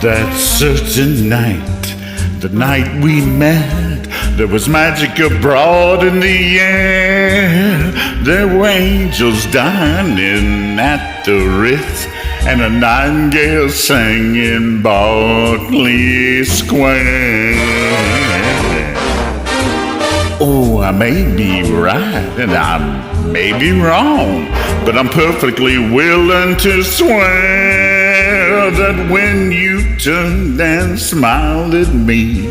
That certain night, the night we met, there was magic abroad in the air. There were angels dining at the Ritz, and a nightingale sang in Berkeley Square. Oh, I may be right and I may be wrong, but I'm perfectly willing to swear that when you turned and smiled at me,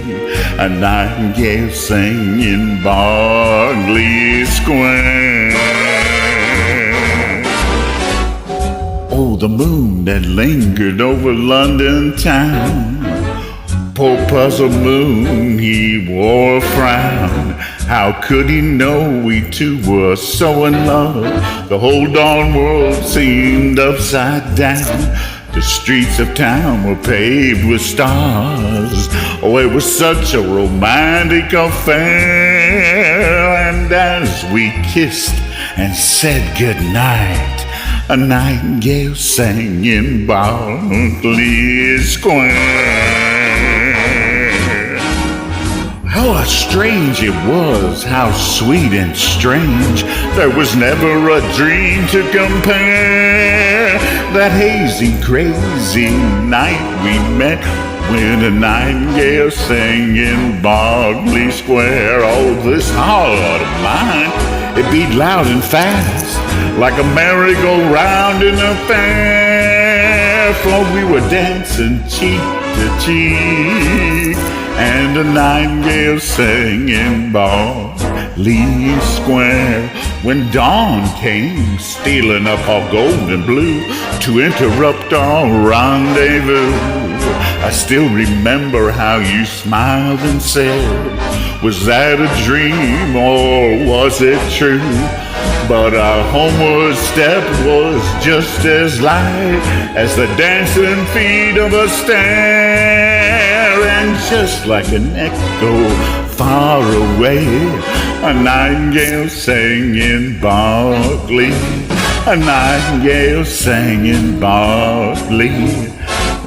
a nightingale sang in Berkeley Square. Oh, the moon that lingered over London town, poor puzzled moon, he wore a frown. How could he know we two were so in love? The whole darn world seemed upside down. The streets of town were paved with stars. Oh, it was such a romantic affair. And as we kissed and said goodnight, a nightingale sang in Berkeley Square. How strange it was, how sweet and strange. There was never a dream to compare. That hazy, crazy night we met, when a nightingale sang in Berkeley Square. Oh, this heart of mine, it beat loud and fast, like a merry-go-round in a fair. For we were dancing cheek to cheek, and a nightingale sang in Berkeley Square. When dawn came stealing up our golden blue to interrupt our rendezvous, I still remember how you smiled and said, was that a dream or was it true? But our homeward step was just as light as the dancing feet of a stair. And just like an echo far away, a nightingale sang in Berkeley. A nightingale sang in Berkeley.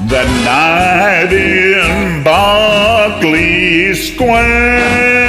That night in Berkeley Square.